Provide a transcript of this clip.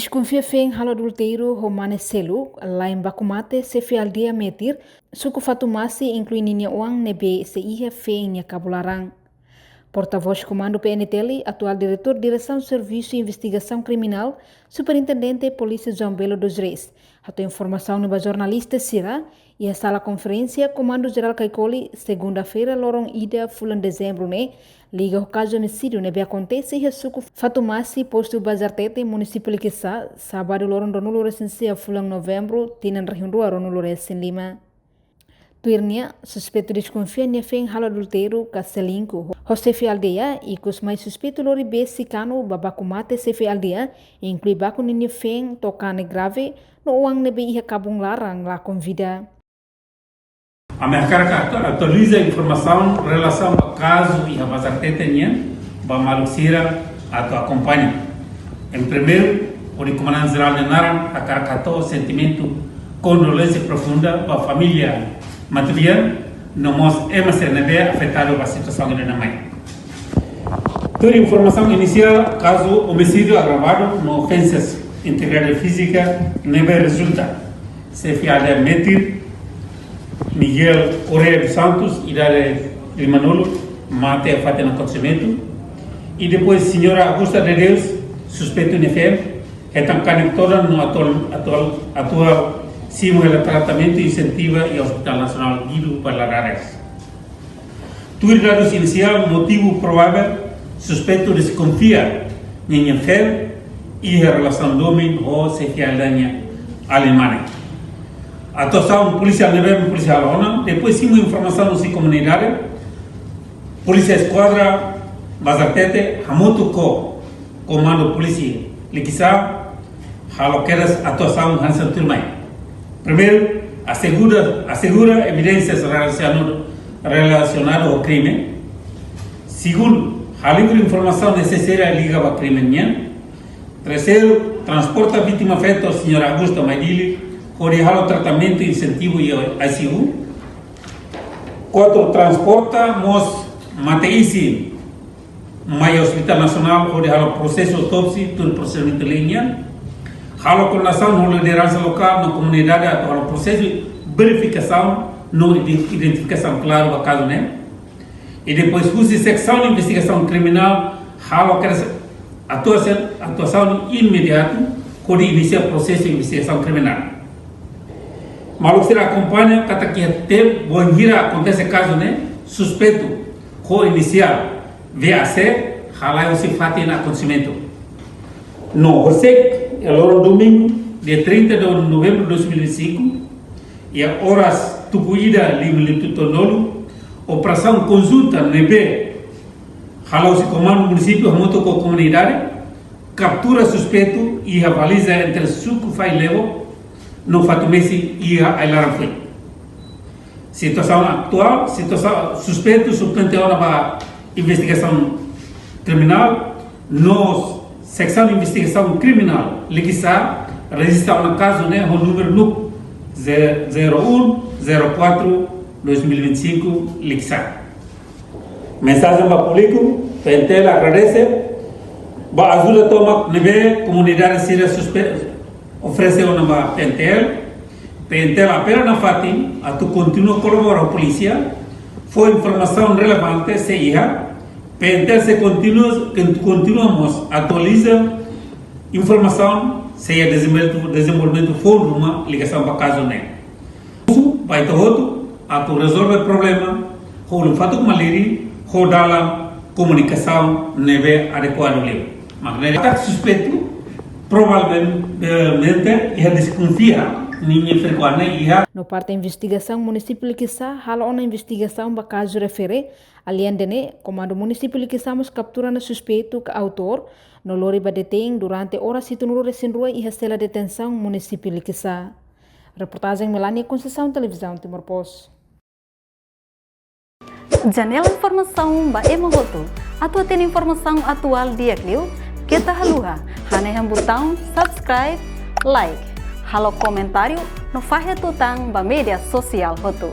Desconfia feng halo adulteiro romane selu, lain baku mate se fe aldeia metir, suku fatumasi inclui ninia uang nebe se ia feng nia kabularang. Porta-voz Comando PNTL, atual diretor Direção de Serviço e Investigação Criminal, Superintendente Polícia João Belo dos Reis. A informação no jornalista Sira e a sala conferência Comando Geral Caicoli, segunda-feira, lorong ida fulan dezembro, né? Liga o caso de homicídio, né? Acontece e suco Fatumasi, posto Bazartete, município de Quissá, sábado, lorong donulo recensia fulan novembro, tinan região rua ronulo recen lima. Tuirnia, suspeito desconfia nia feng halo adulteiro ka selinko. Josefe aldeia e cos mais suspeito lori besi cano babaku mate sefe aldeia, inclui baku nia feng tocane grave no uang nebe iha kabung larang lá convida. A mercado atualiza a informação em relação ao caso e a Bazartete nia, Bamaluxira atu acompanha. Em primeiro, o comandante-geral de Naran acarcatou o sentimento condolência profunda para a família Matubian, no mos MCNB afetado pela situação da mãe. Toda informação inicial, caso homicídio agravado no ofensas integridade física, nebe resulta. Se fiada Metir, Miguel Correia dos Santos, idade de Manolo, mate a fato no acontecimento. E depois, senhora Augusta de Deus, suspeito de fé, é tão conectada no atual Simo el tratamento incentiva e Hospital Nacional Guido para Lares. Tudo dados inicial, motivo provável, suspeito desconfia em enfermo e a relação do homem ou cidadania alemã. Atuação policial neve policial ona, depois sim informação no comunidade, polícia esquadra Bazartete, Hamoto comando polícia, Liquissá, haloqueras atuação Hansen Turmai. Primeiro, assegura evidências relacionadas ao crime. Segundo, a livre informação necessária liga ao crime. Terceiro, transporta a vítima feita ao Sr. Augusto Maidili, o tratamento incentivo e ICU. Quatro, transporta mos mateice mai Hospital Nacional, o processo autópsia, todo procedimento linear. A coordenação na liderança local, na comunidade, o processo de verificação, não identificação clara do caso, né? E depois, uso de secção de investigação criminal, a atuação imediata, quando inicia o processo de investigação criminal. Mas você acompanha, que até bom dia acontece caso, né? Suspeito, com inicial, VAC, halai se fati na acontecimento. No, você no domingo, dia 30 de novembro de 2025, e a horas tupuída livre tonolo, operação conjunta NB, halau-se comando município, remoto com a comunidade, captura suspeito e avaliza entre suco fai levo, no fatumesi e a ilaram foi. Situação atual, situação suspeito, subtente para investigação criminal, nós secção de investigação criminal, Liquissá, registra um caso, né, o número 0104-2025, Liquissá. Mensagem para o público, PNTL agradece, a ajuda toma, neve, comunidade síria suspeita, oferece uma PNTL apenas na FATIM, a tu continua a colaborar com a polícia, foi informação relevante, se ia, PNTL continuamos atualiza informação se é desenvolvimento for uma ligação para caso né. Vai todo a tu resolver problema, o fato que maliri, o dala comunicação neve adequado ali. Mas ataque suspeito provavelmente ia desconfia. No parte da investigação, o município de Quissá hala uma investigação para caso refere, além de comando município de Quissá captura no suspeito que autor no lori detém durante horas e tunuro recém-rua e recebe a detenção município de Quissá. Reportagem Melania Conceição, Televisão Timor-Poste. Janela informação ba emohoto. Atua tem informação atual dia Clio, kita haluha, haneham botão subscribe, like. Halo komentário no Fahia Tutang ba media sosial hotu.